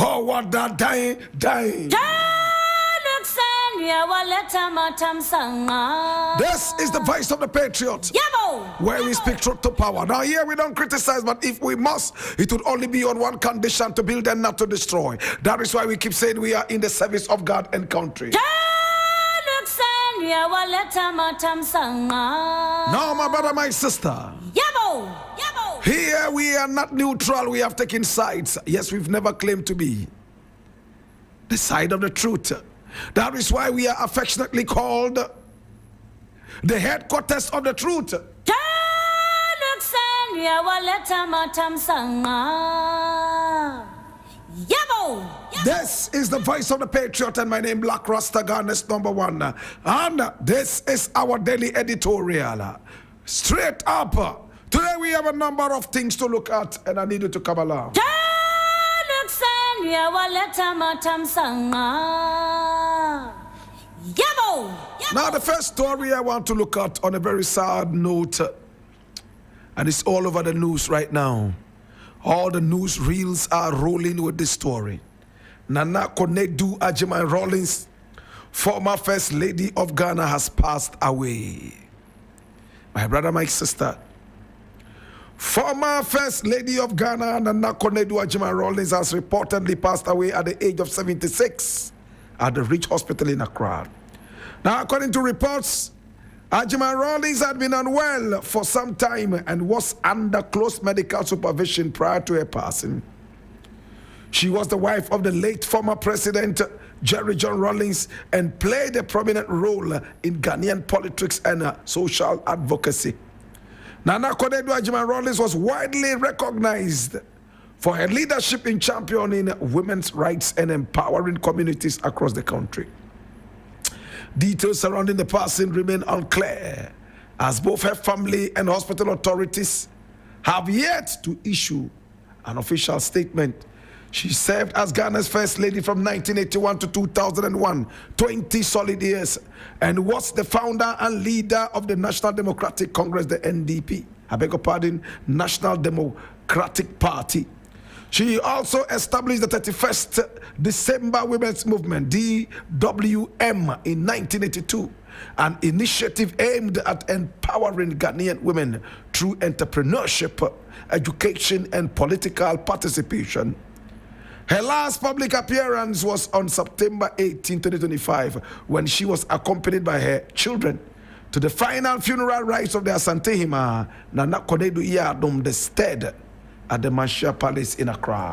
Oh, what that dying. This is the voice of the Patriot, where we speak truth to power. Now here we don't criticize, but if we must, it would only be on one condition: to build and not to destroy. That is why we keep saying we are in the service of God and country. Now, my brother, my sister, here we are not neutral. We have taken sides. Yes, we've never claimed to be the side of the truth. That is why we are affectionately called the headquarters of the truth. This is the voice of the Patriot, and my name Blakk Rasta, Ghana's #1. And this is our daily editorial. Straight up. Today we have a number of things to look at, and I need you to come along. Now the first story I want to look at on a very sad note, and it's all over the news right now. All the news reels are rolling with this story. Nana Konadu Agyeman Rawlings, former First Lady of Ghana, has passed away. My brother, my sister, former First Lady of Ghana, Nana Konadu Agyeman Rawlings, has reportedly passed away at the age of 76 at the Rich Hospital in Accra. Now, according to reports, Agyeman Rawlings had been unwell for some time and was under close medical supervision prior to her passing. She was the wife of the late former president, Jerry John Rawlings, and played a prominent role in Ghanaian politics and social advocacy. Nana Konadu Agyeman Rawlings was widely recognized for her leadership in championing women's rights and empowering communities across the country. Details surrounding the passing remain unclear, as both her family and hospital authorities have yet to issue an official statement. She served as Ghana's First Lady from 1981 to 2001, 20 solid years, and was the founder and leader of the National Democratic Congress, the NDP. I beg your pardon, National Democratic Party. She also established the 31st December Women's Movement, DWM, in 1982, an initiative aimed at empowering Ghanaian women through entrepreneurship, education, and political participation. Her last public appearance was on September 18, 2025, when she was accompanied by her children to the final funeral rites of the Asantehima, Nana Konadu Iyadom, the stead at the Manshia Palace in Accra.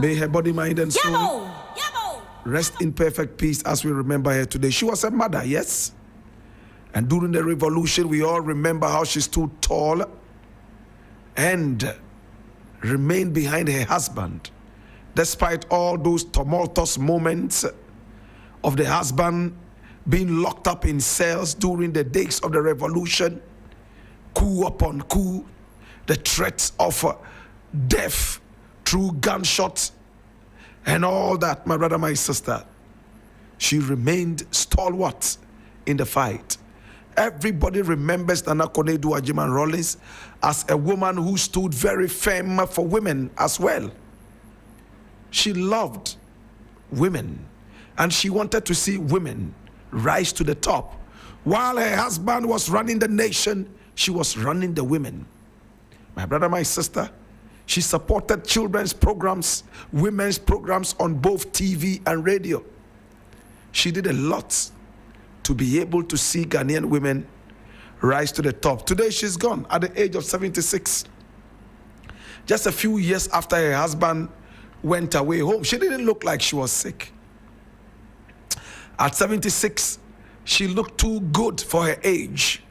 May her body, mind, and soul rest in perfect peace as we remember her today. She was a mother, yes. And during the revolution, we all remember how she stood tall and remained behind her husband, despite all those tumultuous moments of the husband being locked up in cells during the days of the revolution, coup upon coup, the threats of death through gunshots and all that, my brother, my sister. She remained stalwart in the fight. Everybody remembers Nana Konadu Agyeman Rawlings as a woman who stood very firm for women as well. She loved women, and she wanted to see women rise to the top. While her husband was running the nation, she was running the women. My brother, my sister, she supported children's programs, women's programs on both TV and radio. She did a lot to be able to see Ghanaian women rise to the top. Today she's gone at the age of 76. Just a few years after her husband went away home. She didn't look like she was sick. At 76, she looked too good for her age.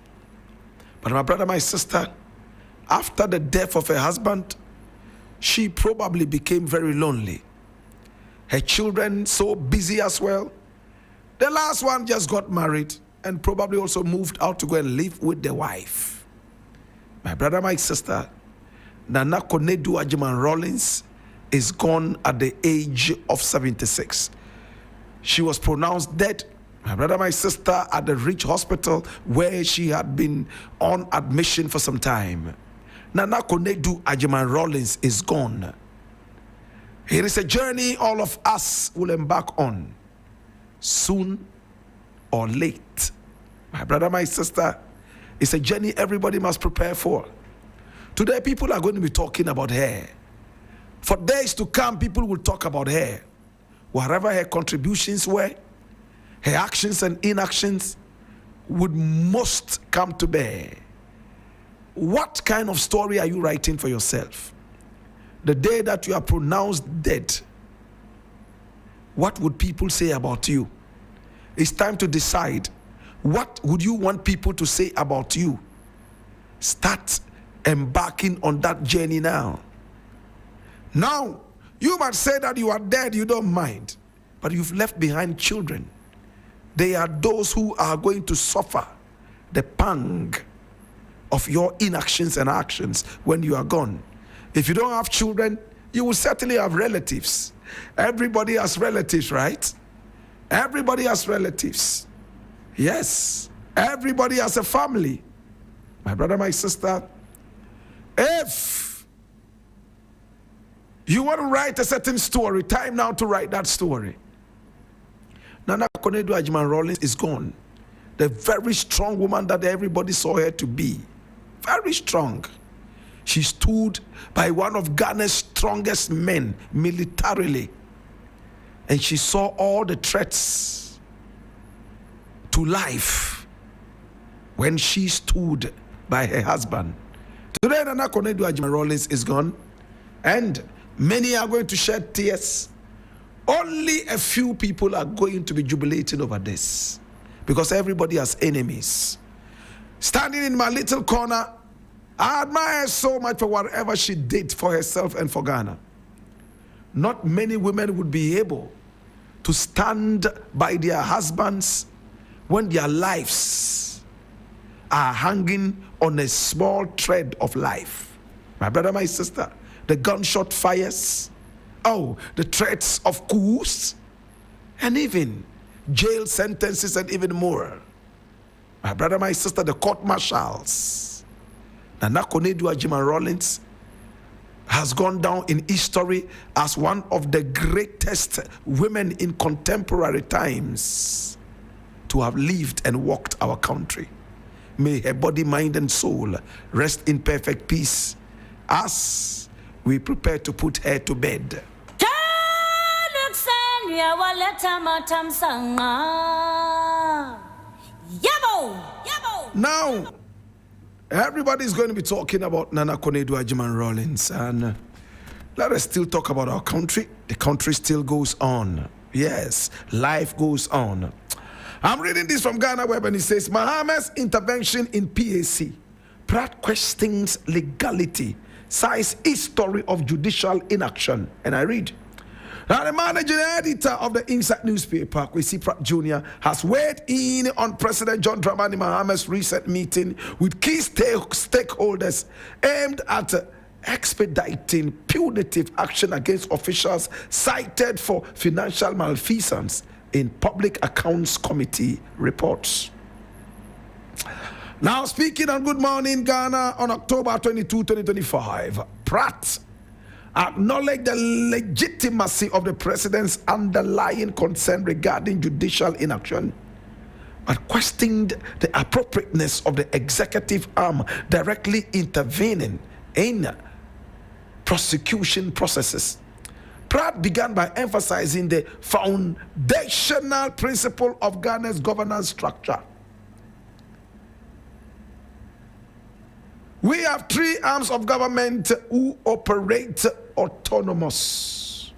But my brother, my sister, after the death of her husband, she probably became very lonely. Her children so busy as well. The last one just got married and probably also moved out to go and live with the wife. My brother, my sister, Nana Konadu Agyeman Rawlings is gone at the age of 76. She was pronounced dead, my brother, my sister, at the Rich Hospital where she had been on admission for some time. Nana Konadu Ajiman Rawlings is gone. It is a journey all of us will embark on, soon or late. My brother, my sister, it's a journey everybody must prepare for. Today, people are going to be talking about her. For days to come, people will talk about her. Whatever her contributions were, her actions and inactions would most come to bear. What kind of story are you writing for yourself? The day that you are pronounced dead, what would people say about you? It's time to decide. What would you want people to say about you? Start embarking on that journey now. Now, you might say that you are dead, you don't mind, but you've left behind children. They are those who are going to suffer the pang of your inactions and actions when you are gone. If you don't have children, you will certainly have relatives. Everybody has relatives, right? Everybody has relatives. Yes, everybody has a family. My brother, my sister, if you want to write a certain story, time now to write that story. Nana Konadu Ajiman Rawlings is gone. The very strong woman that everybody saw her to be. Very strong. She stood by one of Ghana's strongest men militarily. And she saw all the threats to life when she stood by her husband. Today, Nana Konadu Ajiman Rawlings is gone. And many are going to shed tears. Only a few people are going to be jubilating over this. Because everybody has enemies. Standing in my little corner, I admire her so much for whatever she did for herself and for Ghana. Not many women would be able to stand by their husbands when their lives are hanging on a small thread of life. My brother, my sister, the gunshot fires, the threats of coups, and even jail sentences and even more. My brother, my sister, the court martials. Nana Konadu Ajiman Rawlings has gone down in history as one of the greatest women in contemporary times to have lived and walked our country. May her body, mind, and soul rest in perfect peace as we prepare to put her to bed. Now, everybody's going to be talking about Nana Konadu Ajiman Rawlings, and let us still talk about our country. The country still goes on. Yes, life goes on. I'm reading this from Ghana Web, and it says, Mahama's intervention in PAC. Pratt questions legality, cites history of judicial inaction. And I read, now the managing editor of the Inside newspaper, Kwesi Pratt Jr., has weighed in on President John Dramani Mahama's recent meeting with key stakeholders aimed at expediting punitive action against officials cited for financial malfeasance in Public Accounts Committee reports. Now, speaking on Good Morning Ghana on October 22, 2025, Pratt acknowledged the legitimacy of the president's underlying concern regarding judicial inaction, but questioned the appropriateness of the executive arm directly intervening in prosecution processes. Pratt began by emphasizing the foundational principle of Ghana's governance structure. We have three arms of government who operate autonomous.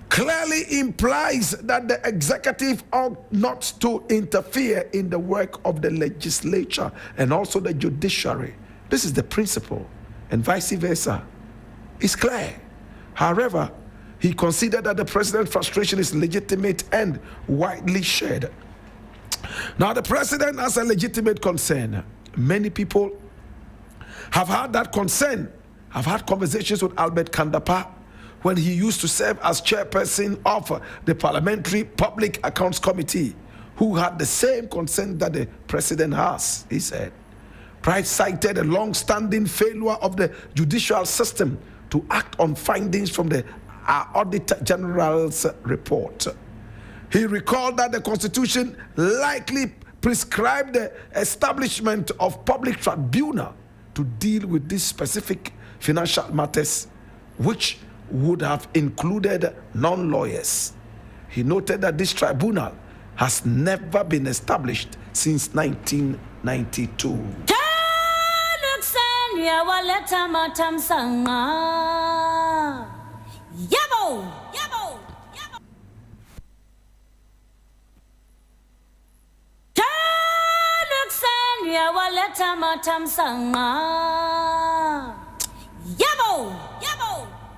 Clearly implies that the executive ought not to interfere in the work of the legislature and also the judiciary. This is the principle, and vice versa. It's clear. However, he considered that the president's frustration is legitimate and widely shared. Now, the president has a legitimate concern. Many people have had that concern. I've had conversations with Albert Kandapa when he used to serve as chairperson of the Parliamentary Public Accounts Committee, who had the same concern that the president has, he said. Pride cited a long-standing failure of the judicial system to act on findings from the Auditor General's report. He recalled that the Constitution likely prescribed the establishment of public tribunal to deal with these specific financial matters, which would have included non-lawyers. He noted that this tribunal has never been established since 1992.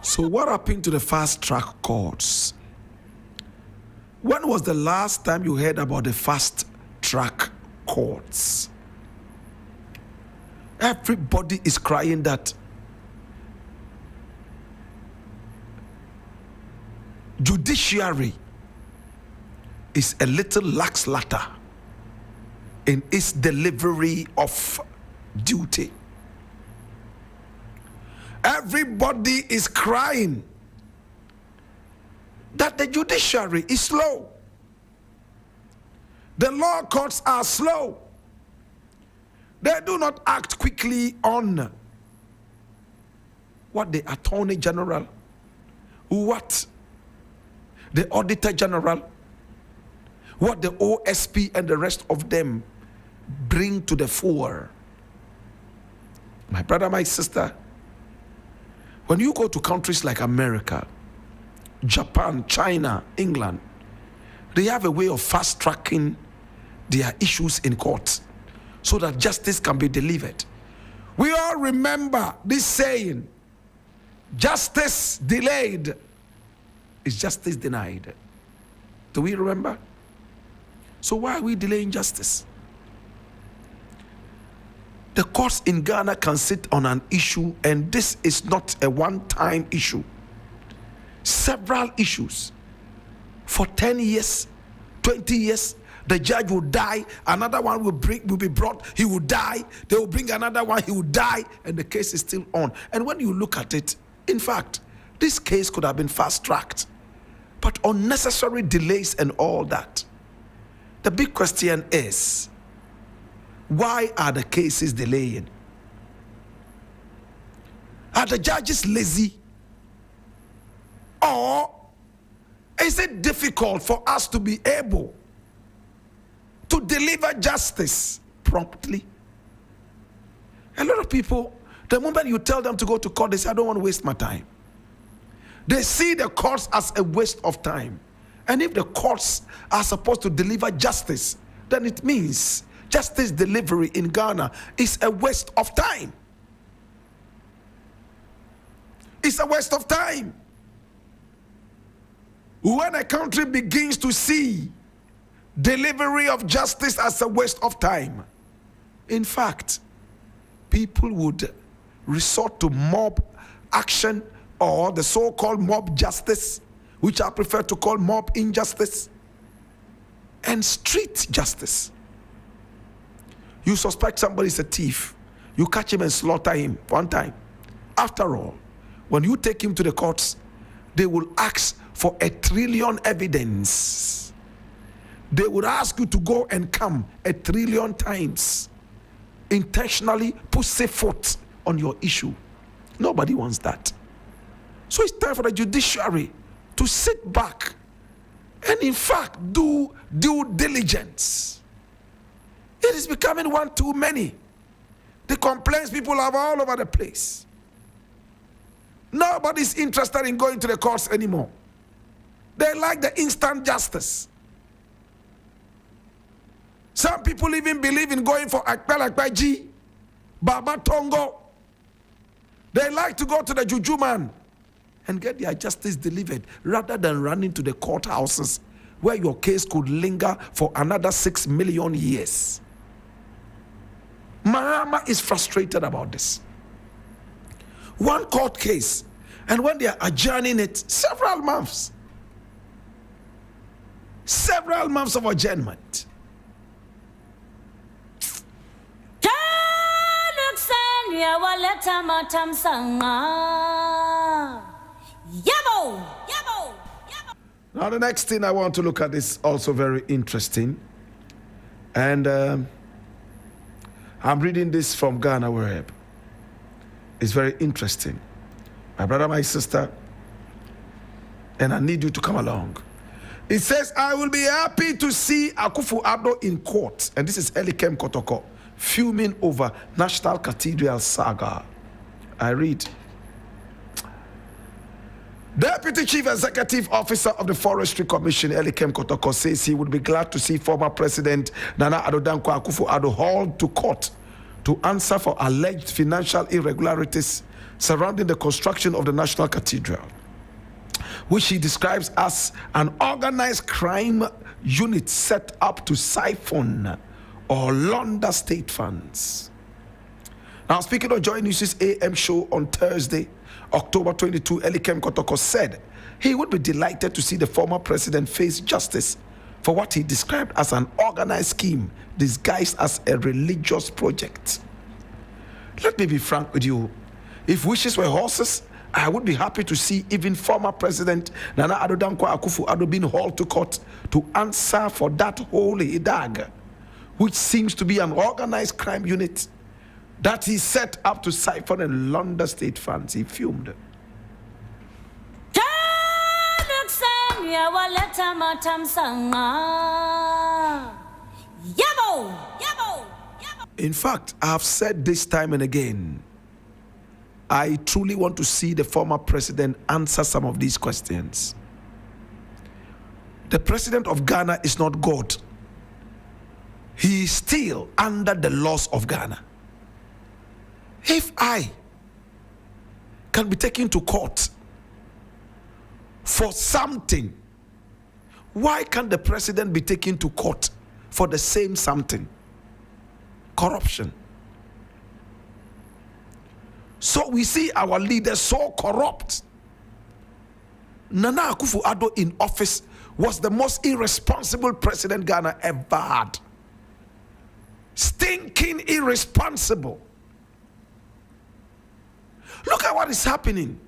So what happened to the fast-track courts? When was the last time you heard about the fast-track courts? Everybody is crying that judiciary is a little lackluster in its delivery of duty. Everybody is crying that the judiciary is slow. The law courts are slow. They do not act quickly on what the Attorney General, what the Auditor General, what the OSP and the rest of them bring to the fore. My brother, my sister, when you go to countries like America, Japan, China, England, they have a way of fast-tracking their issues in court so that justice can be delivered. We all remember this saying, justice delayed is justice denied. Do we remember? So why are we delaying justice? The courts in Ghana can sit on an issue, and this is not a one-time issue. Several issues. For 10 years, 20 years, the judge will die, another one will be brought, he will die, they will bring another one, he will die, and the case is still on. And when you look at it, in fact, this case could have been fast-tracked, but unnecessary delays and all that. The big question is, why are the cases delaying? Are the judges lazy? Or is it difficult for us to be able to deliver justice promptly? A lot of people, the moment you tell them to go to court, they say, I don't want to waste my time. They see the courts as a waste of time. And if the courts are supposed to deliver justice, then it means justice delivery in Ghana is a waste of time. It's a waste of time. When a country begins to see delivery of justice as a waste of time, in fact, people would resort to mob action or the so-called mob justice, which I prefer to call mob injustice, and street justice. You suspect somebody is a thief, you catch him and slaughter him one time. After all, when you take him to the courts, they will ask for 1 trillion evidence. They would ask you to go and come 1 trillion times. Intentionally put safe foot on your issue. Nobody wants that. So it's time for the judiciary to sit back and in fact do due diligence. It is becoming one too many. The complaints people have all over the place. Nobody's interested in going to the courts anymore. They like the instant justice. Some people even believe in going for Akpelakpaji, Baba Tongo. They like to go to the Juju man and get their justice delivered rather than running to the courthouses where your case could linger for another 6 million years. Mahama is frustrated about this. One court case, and when they are adjourning it, several months of adjournment. Now the next thing I want to look at is also very interesting. And I'm reading this from Ghana Web. It's very interesting. My brother, my sister, and I need you to come along. It says, I will be happy to see Akufo-Addo in court. And this is Elikem Kotoko, fuming over National Cathedral saga. I read. Deputy Chief Executive Officer of the Forestry Commission, Elikem Kotoko, says he would be glad to see former President Nana Addo Dankwa Akufo-Addo hauled to court to answer for alleged financial irregularities surrounding the construction of the National Cathedral, which he describes as an organized crime unit set up to siphon or launder state funds. Now, speaking on Joy News' AM show on Thursday, October 22, Elikem Kotoko said he would be delighted to see the former president face justice for what he described as an organized scheme disguised as a religious project. Let me be frank with you. If wishes were horses, I would be happy to see even former President Nana Addo Dankwa Akufo-Addo being hauled to court to answer for that holy dag, which seems to be an organized crime unit that he set up to siphon and launder state funds. He fumed. In fact, I have said this time and again, I truly want to see the former president answer some of these questions. The president of Ghana is not God. He is still under the laws of Ghana. If I can be taken to court for something, why can't the president be taken to court for the same something? Corruption. So we see our leaders so corrupt. Nana Akufo-Addo in office was the most irresponsible president Ghana ever had. Stinking irresponsible. Look at what is happening.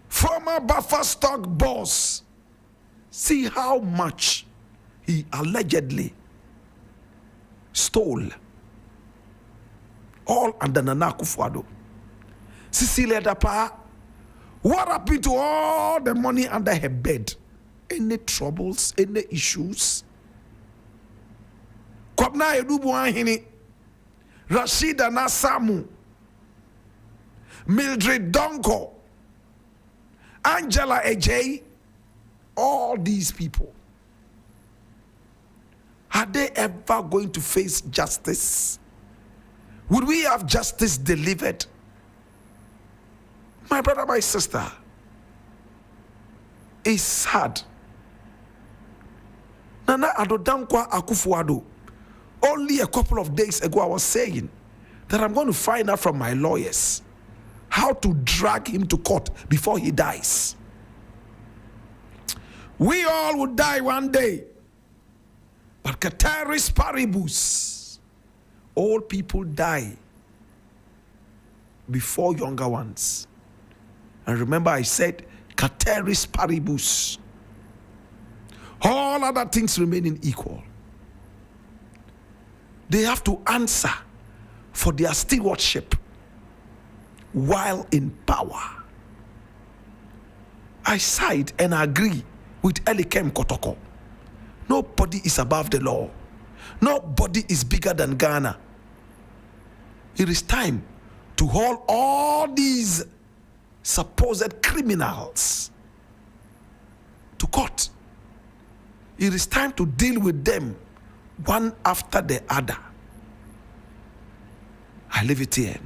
Former Buffer stock boss. See how much he allegedly stole. All under Nana Akufo-Addo. Cecilia Dapa, what happened to all the money under her bed? Any troubles, any issues? Kwabna Edubu Ahini, Rashida Nasamu, Mildred Donko, Angela Ejay, all these people, are they ever going to face justice? Would we have justice delivered? My brother, my sister, it's sad. Nana Addo Dankwa Akufo-Addo, only a couple of days ago I was saying that I'm going to find out from my lawyers how to drag him to court before he dies. We all would die one day. But Ceteris paribus, old people die before younger ones. And remember I said, Ceteris paribus. All other things remaining equal. They have to answer for their stewardship while in power. I side and agree with Elikem Kotoko. Nobody is above the law. Nobody is bigger than Ghana. It is time to hold all these supposed criminals to court. It is time to deal with them one after the other. I leave it here.